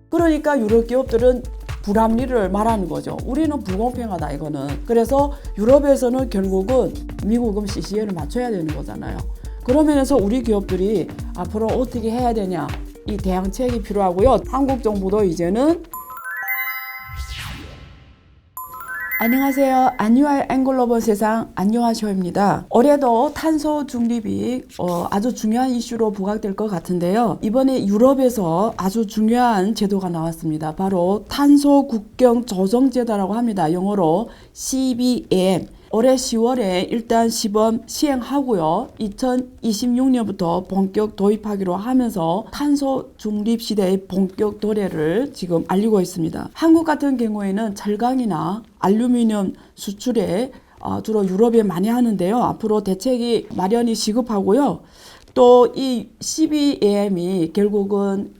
그러니까 유럽 기업들은 불합리를 말하는 거죠. 우리는 불공평하다 이거는. 그래서 유럽에서는 결국은 미국은 CCN을 맞춰야 되는 거잖아요. 그러면서 우리 기업들이 앞으로 어떻게 해야 되냐, 이 대응책이 필요하고요. 한국 정부도 이제는 안녕하세요. 안유할 앵글로벌 세상 안녕하쇼입니다. 올해도 탄소 중립이 아주 중요한 이슈로 부각될 것 같은데요. 이번에 유럽에서 아주 중요한 제도가 나왔습니다. 바로 탄소 국경 조정 제도라고 합니다. 영어로 CBAM. 올해 10월에 일단 시범 시행하고요. 2026년부터 본격 도입하기로 하면서 탄소 중립 시대의 본격 도래를 지금 알리고 있습니다. 한국 같은 경우에는 철강이나 알루미늄 수출에 주로 유럽에 많이 하는데요. 앞으로 대책이 마련이 시급하고요. 또 이 CBAM이 결국은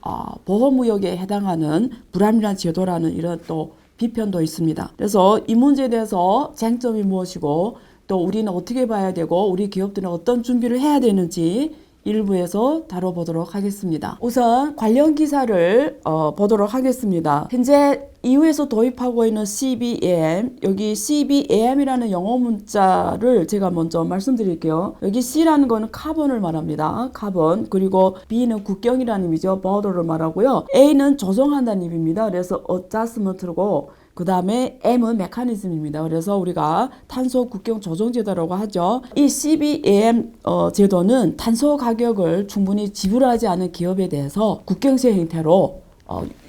보호무역에 해당하는 불합리한 제도라는 이런 또 비판도 있습니다. 그래서 이 문제에 대해서 쟁점이 무엇이고 또 우리는 어떻게 봐야 되고 우리 기업들은 어떤 준비를 해야 되는지 일부에서 다뤄보도록 하겠습니다. 우선 관련 기사를 보도록 하겠습니다. 현재 EU에서 도입하고 있는 CBAM, 여기 CBAM이라는 영어 문자를 제가 먼저 말씀드릴게요. 여기 C라는 거는 카본을 말합니다. 카본. 그리고 B는 국경이라는 의미죠. border를 말하고요. A는 조정한다는 의미입니다. 그래서 adjustment고 그 다음에 M은 메커니즘입니다. 그래서 우리가 탄소 국경 조정 제도라고 하죠. 이 CBAM 제도는 탄소 가격을 충분히 지불하지 않은 기업에 대해서 국경세 형태로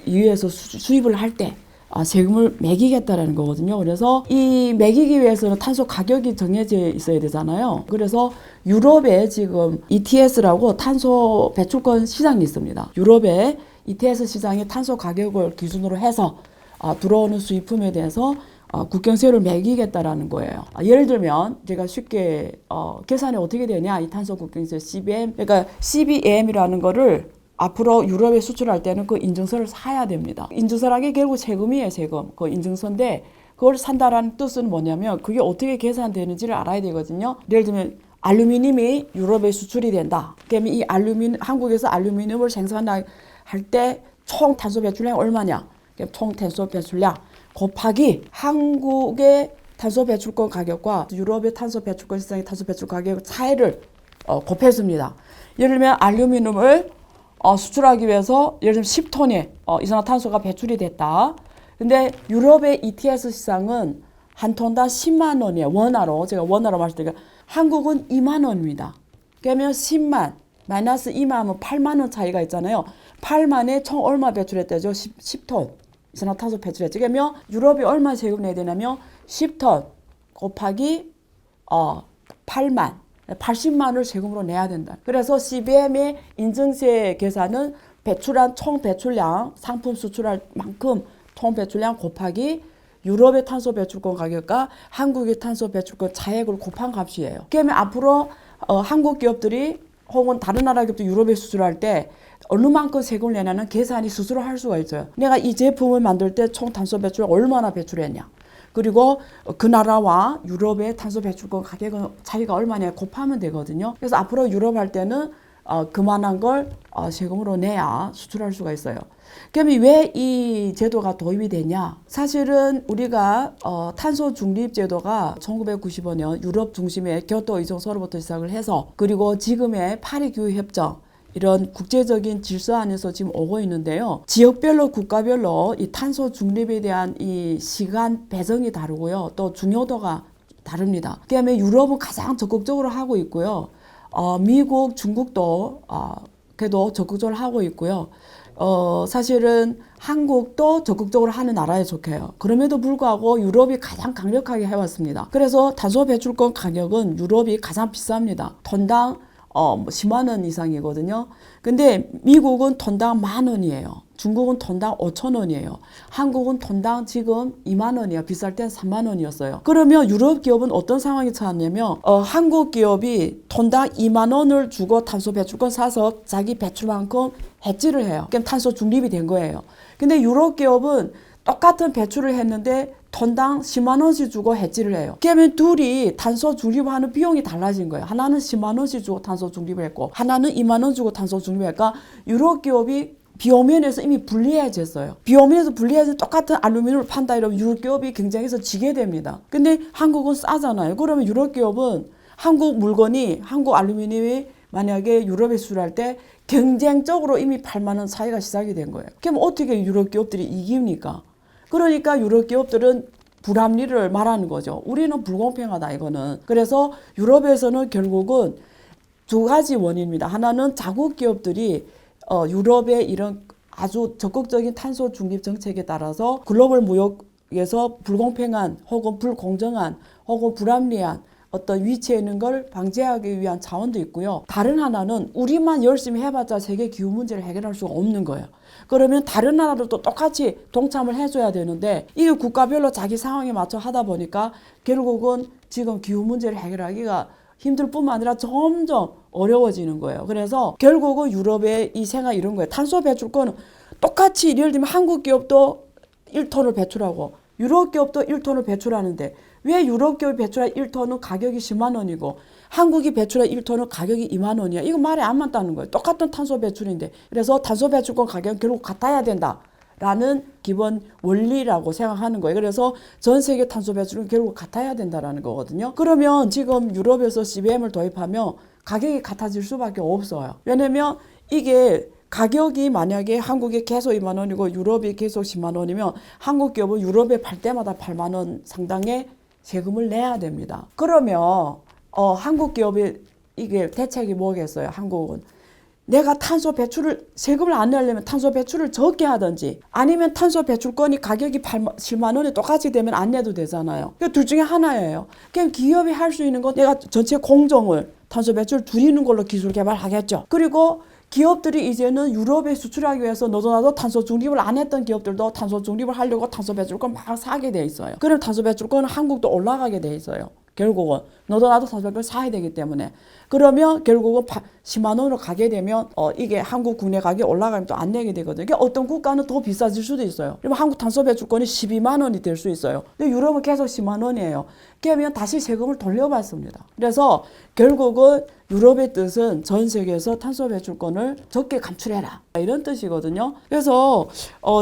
EU에서 수입을 할 때 세금을 매기겠다라는 거거든요. 그래서 이 매기기 위해서는 탄소 가격이 정해져 있어야 되잖아요. 그래서 유럽에 지금 ETS라고 탄소 배출권 시장이 있습니다. 유럽의 ETS 시장이 탄소 가격을 기준으로 해서 들어오는 수입품에 대해서 국경세를 매기겠다라는 거예요. 예를 들면 제가 쉽게 계산이 어떻게 되냐, 이 탄소 국경세 CBM, 그러니까 CBAM이라는 거를 앞으로 유럽에 수출할 때는 그 인증서를 사야 됩니다. 인증서라는 게 결국 세금이에요, 세금. 그 인증서인데 그걸 산다라는 뜻은 뭐냐면 그게 어떻게 계산되는지를 알아야 되거든요. 예를 들면 알루미늄이 유럽에 수출이 된다. 그러면 이 한국에서 알루미늄을 생산할 때 총 탄소 배출량이 얼마냐? 총 탄소 배출량 곱하기 한국의 탄소 배출권 가격과 유럽의 탄소 배출권 시장의 탄소 배출 가격 차이를 곱해줍니다. 예를 들면 알루미늄을 수출하기 위해서 예를 들면 10톤의 이산화탄소가 배출이 됐다. 근데 유럽의 ETS 시장은 한 톤당 10만 원이에요. 원화로. 제가 원화로 말씀드리니까 한국은 2만 원입니다. 그러면 10만 마이너스 2만 하면 8만 원 차이가 있잖아요. 8만에 총 얼마 배출했대죠? 10톤. 이산화탄소 배출했죠. 그러면 유럽이 얼마 세금 내야 되냐면 10톤 곱하기 8만. 80만을 세금으로 내야 된다. 그래서 CBM의 인증세 계산은 배출한 총 배출량, 상품 수출할 만큼 총 배출량 곱하기 유럽의 탄소 배출권 가격과 한국의 탄소 배출권 차액을 곱한 값이에요. 그러면 앞으로 한국 기업들이 혹은 다른 나라 기업도 유럽에 수출할 때 얼마만큼 세금을 내냐는 계산이 스스로 할 수가 있어요. 내가 이 제품을 만들 때 총 탄소 배출을 얼마나 배출했냐. 그리고 그 나라와 유럽의 탄소 배출권 가격은 차이가 얼마냐 곱하면 되거든요. 그래서 앞으로 유럽 할 때는 그만한 걸 세금으로 내야 수출할 수가 있어요. 그러면 왜 이 제도가 도입이 되냐? 사실은 우리가 탄소 중립 제도가 1995년 유럽 중심의 교토 의정서로부터 시작을 해서 그리고 지금의 파리 기후 협정 이런 국제적인 질서 안에서 지금 오고 있는데요. 지역별로 국가별로 이 탄소 중립에 대한 이 시간 배정이 다르고요. 또 중요도가 다릅니다. 그다음에 유럽은 가장 적극적으로 하고 있고요. 미국, 중국도 그래도 적극적으로 하고 있고요. 사실은 한국도 적극적으로 하는 나라에 속해요. 그럼에도 불구하고 유럽이 가장 강력하게 해왔습니다. 그래서 탄소 배출권 가격은 유럽이 가장 비쌉니다. 톤당 10만 원 이상이거든요. 근데 미국은 톤당 10,000원이에요. 중국은 톤당 5,000원이에요. 한국은 톤당 지금 2만 원이에요. 비쌀 땐 3만 원이었어요. 그러면 유럽 기업은 어떤 상황이 처했냐면 한국 기업이 톤당 2만 원을 주고 탄소 배출권 사서 자기 배출만큼 해지를 해요. 그럼 탄소 중립이 된 거예요. 근데 유럽 기업은 똑같은 배출을 했는데 톤당 10만 원씩 주고 해지를 해요. 그러면 둘이 탄소 중립하는 비용이 달라진 거예요. 하나는 10만 원씩 주고 탄소 중립을 했고 하나는 2만 원 주고 탄소 중립을 했고 유럽 기업이 비오면에서 이미 불리해졌어요. 비오면에서 불리해서 똑같은 알루미늄을 판다 이러면 유럽 기업이 경쟁에서 지게 됩니다. 근데 한국은 싸잖아요. 그러면 유럽 기업은 한국 물건이 한국 알루미늄이 만약에 유럽에 수출할 때 경쟁적으로 이미 8만 원 차이가 시작이 된 거예요. 그럼 어떻게 유럽 기업들이 이깁니까? 그러니까 유럽 기업들은 불합리를 말하는 거죠. 우리는 불공평하다 이거는. 그래서 유럽에서는 결국은 두 가지 원인입니다. 하나는 자국 기업들이 유럽의 이런 아주 적극적인 탄소 중립 정책에 따라서 글로벌 무역에서 불공평한 혹은 불공정한 혹은 불합리한 어떤 위치에 있는 걸 방지하기 위한 차원도 있고요. 다른 하나는 우리만 열심히 해봤자 세계 기후 문제를 해결할 수가 없는 거예요. 그러면 다른 나라들도 똑같이 동참을 해줘야 되는데 이게 국가별로 자기 상황에 맞춰 하다 보니까 결국은 지금 기후 문제를 해결하기가 힘들 뿐만 아니라 점점 어려워지는 거예요. 그래서 결국은 유럽의 이 생각 이런 거예요. 탄소 배출권은 똑같이 예를 들면 한국 기업도 1톤을 배출하고 유럽 기업도 1톤을 배출하는데 왜 유럽 기업이 배출한 1톤은 가격이 10만 원이고 한국이 배출한 1톤은 가격이 2만 원이야. 이거 말이 안 맞다는 거예요. 똑같은 탄소 배출인데. 그래서 탄소 배출권 가격은 결국 같아야 된다라는 기본 원리라고 생각하는 거예요. 그래서 전 세계 탄소 배출은 결국 같아야 된다라는 거거든요. 그러면 지금 유럽에서 CBM을 도입하면 가격이 같아질 수밖에 없어요. 왜냐면 이게 가격이 만약에 한국이 계속 2만 원이고 유럽이 계속 10만 원이면 한국 기업은 유럽에 팔 때마다 8만 원 상당의 세금을 내야 됩니다. 그러면 한국 기업이 이게 대책이 뭐겠어요? 한국은 내가 탄소 배출을 세금을 안 내려면 탄소 배출을 적게 하든지 아니면 탄소 배출권이 가격이 7만 원에 똑같이 되면 안 내도 되잖아요. 그러니까 둘 중에 하나예요. 그냥 기업이 할 수 있는 건 내가 전체 공정을 탄소 배출 줄이는 걸로 기술 개발하겠죠. 그리고 기업들이 이제는 유럽에 수출하기 위해서 너도 나도 탄소 중립을 안 했던 기업들도 탄소 중립을 하려고 탄소 배출권 막 사게 돼 있어요. 그럼 탄소 배출권은 한국도 올라가게 돼 있어요. 결국은 너도 나도 탄소 배출권 사야 되기 때문에 그러면 결국은 10만 원으로 가게 되면 이게 한국 국내 가격이 올라가면 또 안 내게 되거든요. 그러니까 어떤 국가는 더 비싸질 수도 있어요. 그러면 한국 탄소 배출권이 12만 원이 될 수 있어요. 근데 유럽은 계속 10만 원이에요. 그러면 다시 세금을 돌려받습니다. 그래서 결국은 유럽의 뜻은 전 세계에서 탄소 배출권을 적게 감출해라 이런 뜻이거든요. 그래서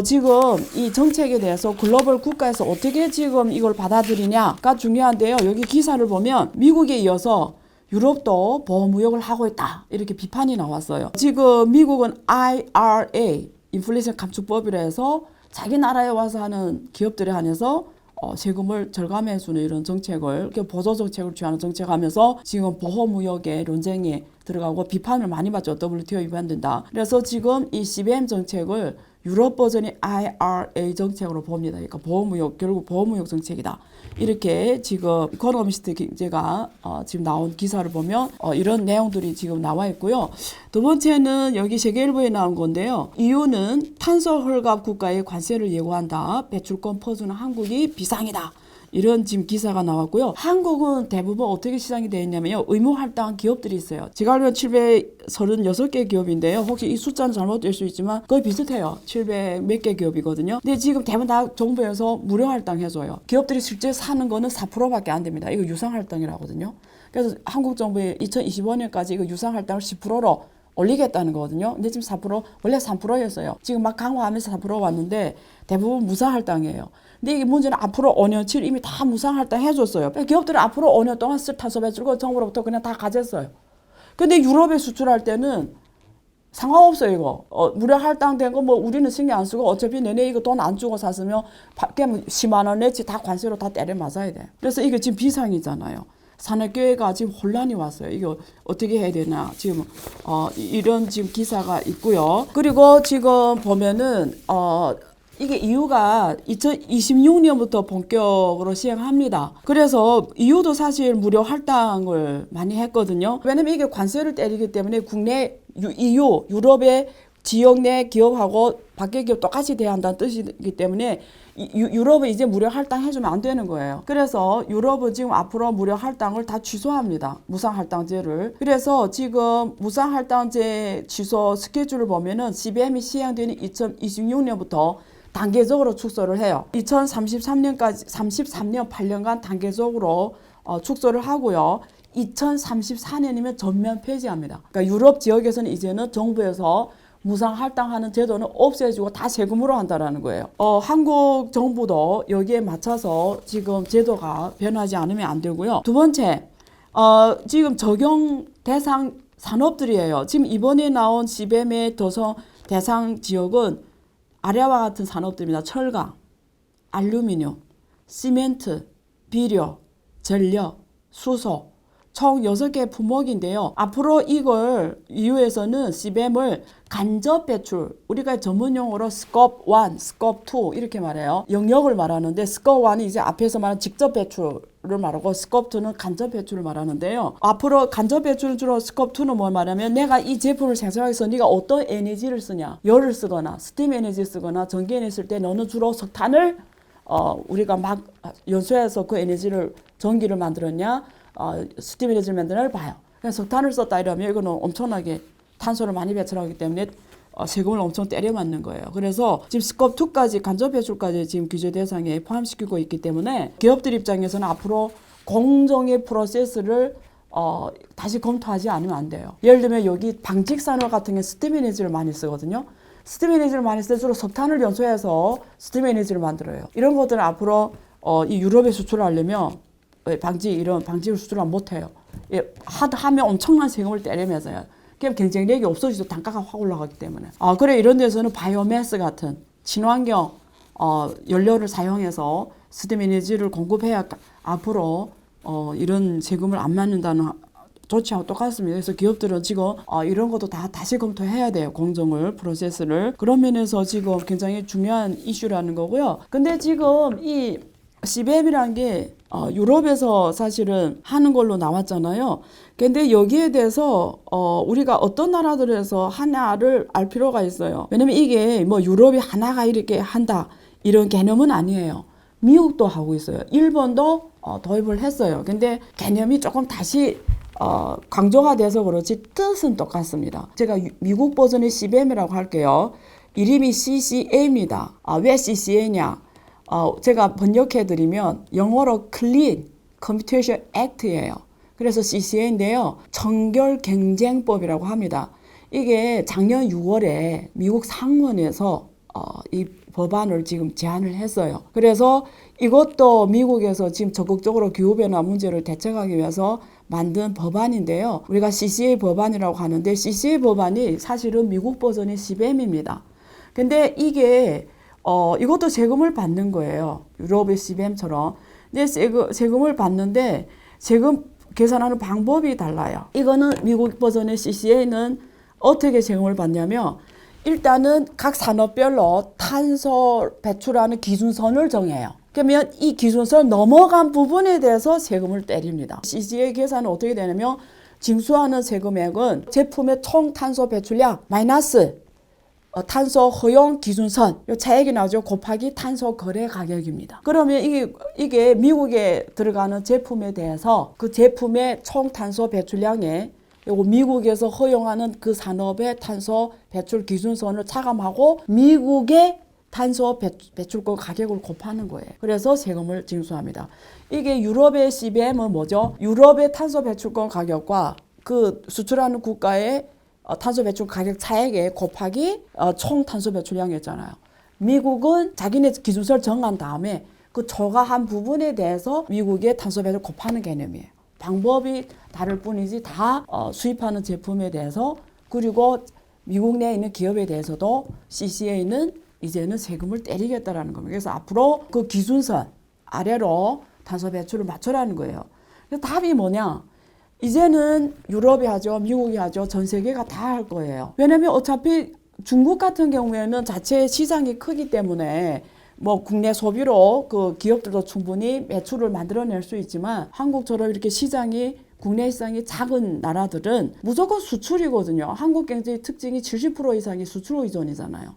지금 이 정책에 대해서 글로벌 국가에서 어떻게 지금 이걸 받아들이냐가 중요한데요. 여기 기사를 보면 미국에 이어서 유럽도 보호무역을 하고 있다 이렇게 비판이 나왔어요. 지금 미국은 IRA 인플레이션 감축법이라 해서 자기 나라에 와서 하는 기업들에 한해서 세금을 절감해주는 이런 정책을 보조 정책을 취하는 정책하면서 지금 보호무역의 논쟁에 들어가고 비판을 많이 받죠. WTO 위반된다. 그래서 지금 이 CBM 정책을 유럽 버전이 IRA 정책으로 봅니다. 그러니까 보호무역 결국 보호무역 정책이다. 이렇게 지금 이코노미스트 경제가 지금 나온 기사를 보면 이런 내용들이 지금 나와 있고요. 두 번째는 여기 세계일보에 나온 건데요. 이유는 탄소 헐갑 국가의 관세를 예고한다. 배출권 퍼주는 한국이 비상이다. 이런 지금 기사가 나왔고요. 한국은 대부분 어떻게 시장이 되어 있냐면요. 의무 활동한 기업들이 있어요. 제가 알기로 736개 기업인데요. 혹시 이 숫자는 잘못될 수 있지만 거의 비슷해요. 700 몇 개 기업이거든요. 근데 지금 대부분 다 정부에서 무료 활동해줘요. 기업들이 실제 사는 거는 4%밖에 안 됩니다. 이거 유상 활동이라고 하거든요. 그래서 한국 정부에 2025년까지 이거 유상 활동을 10%로 올리겠다는 거거든요. 근데 지금 4% 원래 3%였어요. 지금 막 강화하면서 4% 왔는데 대부분 무상 할당이에요. 근데 이게 문제는 앞으로 5년치 이미 다 무상 할당 해줬어요. 기업들은 앞으로 5년 동안 쓸 탄소 배출권 정부로부터 그냥 다 가졌어요. 근데 유럽에 수출할 때는 상관없어요, 이거. 무료 할당된 거 뭐 우리는 신경 안 쓰고 어차피 내내 이거 돈 안 주고 샀으면 그냥 10만 원 내지 다 관세로 다 때려 맞아야 돼. 그래서 이게 지금 비상이잖아요. 산업계가 지금 혼란이 왔어요. 이거 어떻게 해야 되나 지금 이런 지금 기사가 있고요. 그리고 지금 보면은 이게 이유가 2026년부터 본격으로 시행합니다. 그래서 이유도 사실 무료 할당을 많이 했거든요. 왜냐면 이게 관세를 때리기 때문에 국내 EU 유럽의 지역 내 기업하고 밖의 기업 똑같이 돼야 한다는 뜻이기 때문에 유럽은 이제 무료 할당해주면 안 되는 거예요. 그래서 유럽은 지금 앞으로 무료 할당을 다 취소합니다. 무상 할당제를. 그래서 지금 무상 할당제 취소 스케줄을 보면은 CBM이 시행되는 2026년부터 단계적으로 축소를 해요. 2033년까지 33년 8년간 단계적으로 축소를 하고요. 2034년이면 전면 폐지합니다. 그러니까 유럽 지역에서는 이제는 정부에서 무상 할당하는 제도는 없애주고 다 세금으로 한다라는 거예요. 한국 정부도 여기에 맞춰서 지금 제도가 변하지 않으면 안 되고요. 두 번째, 지금 적용 대상 산업들이에요. 지금 이번에 나온 CBAM의 대상 지역은 아래와 같은 산업들입니다. 철강, 알루미늄, 시멘트, 비료, 전력, 수소, 총 6개 품목인데요. 앞으로 이걸 EU에서는 CBAM을 간접 배출, 우리가 전문용어로 스코프 1, 스코프 2 이렇게 말해요. 영역을 말하는데 스코프 1이 이제 앞에서 말한 직접 배출을 말하고 스코프 2는 간접 배출을 말하는데요. 앞으로 간접 배출 주로 스코프 2는 뭘 말하면 내가 이 제품을 생산하기 위해서 네가 어떤 에너지를 쓰냐, 열을 쓰거나 스팀 에너지 쓰거나 전기 에너지 쓸 때 너는 주로 석탄을 우리가 막 연소해서 그 에너지를 전기를 만들었냐, 스팀 에너지를 만드냐를 봐요. 그래서 석탄을 썼다 이러면 이거는 엄청나게 탄소를 많이 배출하기 때문에 세금을 엄청 때려 맞는 거예요. 그래서 지금 스코프 2까지 간접 배출까지 지금 규제 대상에 포함시키고 있기 때문에 기업들 입장에서는 앞으로 공정의 프로세스를 다시 검토하지 않으면 안 돼요. 예를 들면 여기 방직 산업 같은 경우는 스팀 에너지를 많이 쓰거든요. 스팀 에너지를 많이 쓸 때 주로 석탄을 연소해서 스팀 에너지를 만들어요. 이런 것들은 앞으로 이 유럽에 수출을 하려면 이런 방직을 수출을 못해요. 하면 엄청난 세금을 때리면서요. 그럼 경쟁력이 없어지죠. 단가가 확 올라가기 때문에. 그래 이런 데서는 바이오매스 같은 친환경 연료를 사용해서 스팀 에너지를 공급해야 앞으로 이런 세금을 안 맞는다는 조치하고 똑같습니다. 그래서 기업들은 지금 이런 것도 다 다시 검토해야 돼요. 공정을 프로세스를. 그런 면에서 지금 굉장히 중요한 이슈라는 거고요. 근데 지금 이 CBAM이라는 게 유럽에서 사실은 하는 걸로 나왔잖아요. 근데 여기에 대해서 우리가 어떤 나라들에서 하나를 알 필요가 있어요. 왜냐면 이게 뭐 유럽이 하나가 이렇게 한다 이런 개념은 아니에요. 미국도 하고 있어요. 일본도 도입을 했어요. 근데 개념이 조금 다시 강조가 돼서 그렇지 뜻은 똑같습니다. 제가 미국 버전의 CBAM이라고 할게요. 이름이 CCA입니다. 왜 CCA냐? 제가 번역해드리면 영어로 Clean Competition Act예요. 그래서 CCA인데요. 청결경쟁법이라고 합니다. 이게 작년 6월에 미국 상원에서 이 법안을 지금 제안을 했어요. 그래서 이것도 미국에서 지금 적극적으로 기후변화 문제를 대책하기 위해서 만든 법안인데요. 우리가 CCA 법안이라고 하는데 CCA 법안이 사실은 미국 버전의 CBAM입니다. 근데 이게 이것도 세금을 받는 거예요. 유럽의 CBAM처럼. 근데 세금을 받는데 세금 계산하는 방법이 달라요. 이거는 미국 버전의 CCA는 어떻게 세금을 받냐면 일단은 각 산업별로 탄소 배출하는 기준선을 정해요. 그러면 이 기준선 넘어간 부분에 대해서 세금을 때립니다. CCA 계산은 어떻게 되냐면 징수하는 세금액은 제품의 총 탄소 배출량 마이너스 탄소 허용 기준선 요 차액이 나오죠. 곱하기 탄소 거래 가격입니다. 그러면 이게 미국에 들어가는 제품에 대해서 그 제품의 총 탄소 배출량에 요거 미국에서 허용하는 그 산업의 탄소 배출 기준선을 차감하고 미국의 탄소 배출권 가격을 곱하는 거예요. 그래서 세금을 징수합니다. 이게 유럽의 CBAM은 뭐죠? 유럽의 탄소 배출권 가격과 그 수출하는 국가의 탄소 배출 가격 차액에 곱하기 총 탄소 배출량이었잖아요. 미국은 자기네 기준선을 정한 다음에 그 초과한 부분에 대해서 미국의 탄소 배출 곱하는 개념이에요. 방법이 다를 뿐이지 다 수입하는 제품에 대해서 그리고 미국 내에 있는 기업에 대해서도 CCA는 이제는 세금을 때리겠다라는 겁니다. 그래서 앞으로 그 기준선 아래로 탄소 배출을 맞춰라는 거예요. 그래서 답이 뭐냐? 이제는 유럽이 하죠. 미국이 하죠. 전 세계가 다 할 거예요. 왜냐면 어차피 중국 같은 경우에는 자체 시장이 크기 때문에 뭐 국내 소비로 그 기업들도 충분히 매출을 만들어낼 수 있지만 한국처럼 이렇게 국내 시장이 작은 나라들은 무조건 수출이거든요. 한국 경제의 특징이 70% 이상이 수출 의존이잖아요.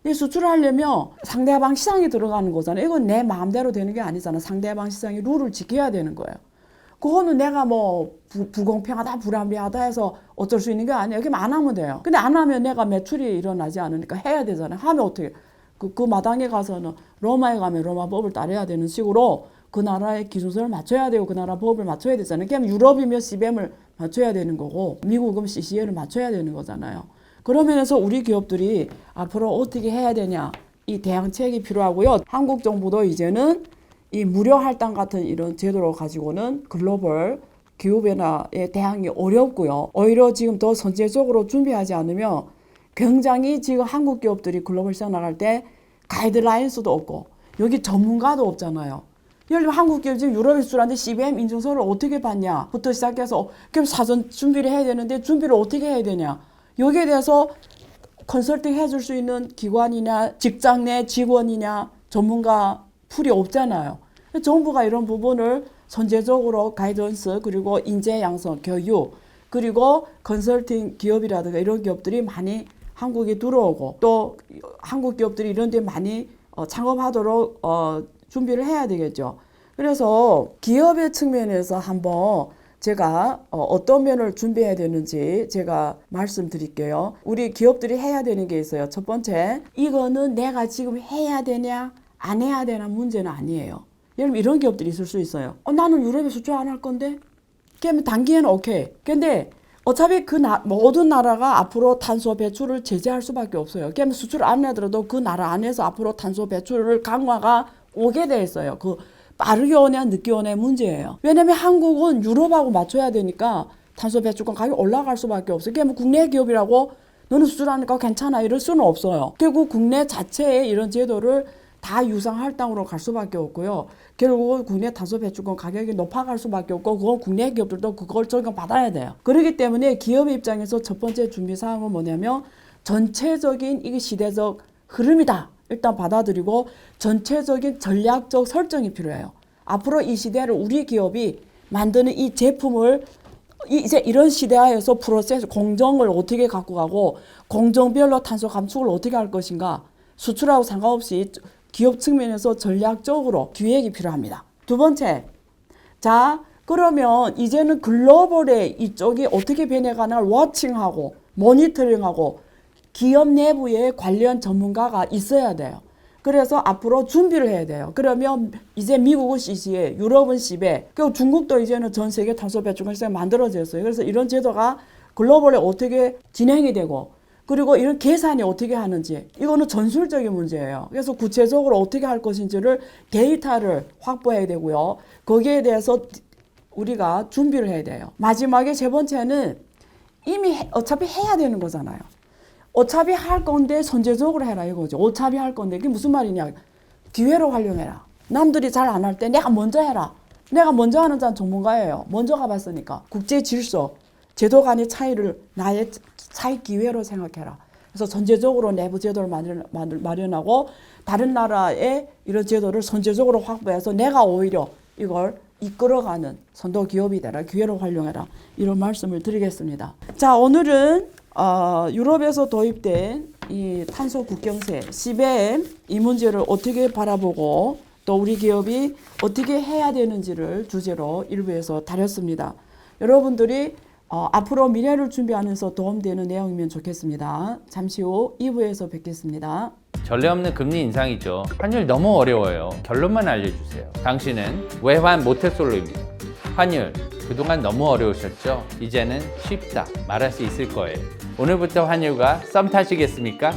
이 수출을 하려면 상대방 시장에 들어가는 거잖아요. 이건 내 마음대로 되는 게 아니잖아. 상대방 시장의 룰을 지켜야 되는 거예요. 그거는 내가 뭐 불공평하다 불합리하다 해서 어쩔 수 있는 게 아니에요. 그럼 안 하면 돼요. 근데 안 하면 내가 매출이 일어나지 않으니까 해야 되잖아요. 하면 어떻게 그 마당에 가서는 로마에 가면 로마 법을 따라야 되는 식으로 그 나라의 기준선을 맞춰야 되고 그 나라 법을 맞춰야 되잖아요. 그럼 유럽이면 CBM을 맞춰야 되는 거고 미국은 CCL을 맞춰야 되는 거잖아요. 그런 면에서 우리 기업들이 앞으로 어떻게 해야 되냐 이 대응책이 필요하고요. 한국 정부도 이제는 이 무료 할당 같은 이런 제도를 가지고는 글로벌 기후변화에 대항이 어렵고요. 오히려 지금 더 선제적으로 준비하지 않으면 굉장히 지금 한국 기업들이 글로벌 시장 나갈 때 가이드라인수도 없고 여기 전문가도 없잖아요. 예를 들면 한국 기업 지금 유럽에 수출하는데 CBM 인증서를 어떻게 받냐부터 시작해서 그럼 사전 준비를 해야 되는데 준비를 어떻게 해야 되냐. 여기에 대해서 컨설팅 해줄 수 있는 기관이냐 직장 내 직원이냐 전문가 풀이 없잖아요. 정부가 이런 부분을 선제적으로 가이던스 그리고 인재 양성 교육 그리고 컨설팅 기업이라든가 이런 기업들이 많이 한국에 들어오고 또 한국 기업들이 이런 데 많이 창업하도록 준비를 해야 되겠죠. 그래서 기업의 측면에서 한번 제가 어떤 면을 준비해야 되는지 제가 말씀드릴게요. 우리 기업들이 해야 되는 게 있어요. 첫 번째, 이거는 내가 지금 해야 되냐 안 해야 되나 문제는 아니에요. 예를 들면 이런 기업들이 있을 수 있어요. 나는 유럽에 수출 안 할 건데? 그러면 단기에는 오케이. 근데 어차피 모든 나라가 앞으로 탄소 배출을 제재할 수밖에 없어요. 그러면 수출 안 하더라도 그 나라 안에서 앞으로 탄소 배출을 강화가 오게 돼 있어요. 그 빠르게 오냐 늦게 오냐 문제예요. 왜냐면 한국은 유럽하고 맞춰야 되니까 탄소 배출권 가격이 올라갈 수밖에 없어요. 그러면 국내 기업이라고 너는 수출하니까 괜찮아 이럴 수는 없어요. 결국 국내 자체의 이런 제도를 다 유상 할당으로 갈 수밖에 없고요. 결국 국내 탄소 배출권 가격이 높아갈 수밖에 없고 그건 국내 기업들도 그걸 적용받아야 돼요. 그렇기 때문에 기업 입장에서 첫 번째 준비 사항은 뭐냐면 전체적인 이게 시대적 흐름이다. 일단 받아들이고 전체적인 전략적 설정이 필요해요. 앞으로 이 시대를 우리 기업이 만드는 이 제품을 이제 이런 시대하에서 프로세스 공정을 어떻게 갖고 가고 공정별로 탄소 감축을 어떻게 할 것인가 수출하고 상관없이 기업 측면에서 전략적으로 기획이 필요합니다. 두 번째, 자 그러면 이제는 글로벌의 이쪽이 어떻게 변해가나 워칭하고 모니터링하고 기업 내부에 관련 전문가가 있어야 돼요. 그래서 앞으로 준비를 해야 돼요. 그러면 이제 미국은 CC에, 유럽은 CB에, 그리고 중국도 이제는 전 세계 탄소 배출권 시장이 만들어졌어요. 그래서 이런 제도가 글로벌에 어떻게 진행이 되고 그리고 이런 계산이 어떻게 하는지 이거는 전술적인 문제예요. 그래서 구체적으로 어떻게 할 것인지를 데이터를 확보해야 되고요. 거기에 대해서 우리가 준비를 해야 돼요. 마지막에 세 번째는 이미 어차피 해야 되는 거잖아요. 어차피 할 건데 선제적으로 해라 이거죠. 어차피 할 건데 그게 무슨 말이냐. 기회로 활용해라. 남들이 잘 안 할 때 내가 먼저 해라. 내가 먼저 하는 자는 전문가예요. 먼저 가봤으니까. 국제 질서, 제도 간의 차이를 나의 차이 기회로 생각해라. 그래서 전제적으로 내부 제도를 마련하고 다른 나라의 이런 제도를 선제적으로 확보해서 내가 오히려 이걸 이끌어가는 선도 기업이 되라. 기회로 활용해라. 이런 말씀을 드리겠습니다. 자, 오늘은 유럽에서 도입된 이 탄소 국경세, CBAM 이 문제를 어떻게 바라보고 또 우리 기업이 어떻게 해야 되는지를 주제로 일부에서 다뤘습니다. 여러분들이 앞으로 미래를 준비하면서 도움되는 내용이면 좋겠습니다. 잠시 후 2부에서 뵙겠습니다. 전례 없는 금리 인상이죠. 환율 너무 어려워요. 결론만 알려주세요. 당신은 외환 모태솔로입니다. 환율 그동안 너무 어려우셨죠? 이제는 쉽다 말할 수 있을 거예요. 오늘부터 환율과 썸 타시겠습니까?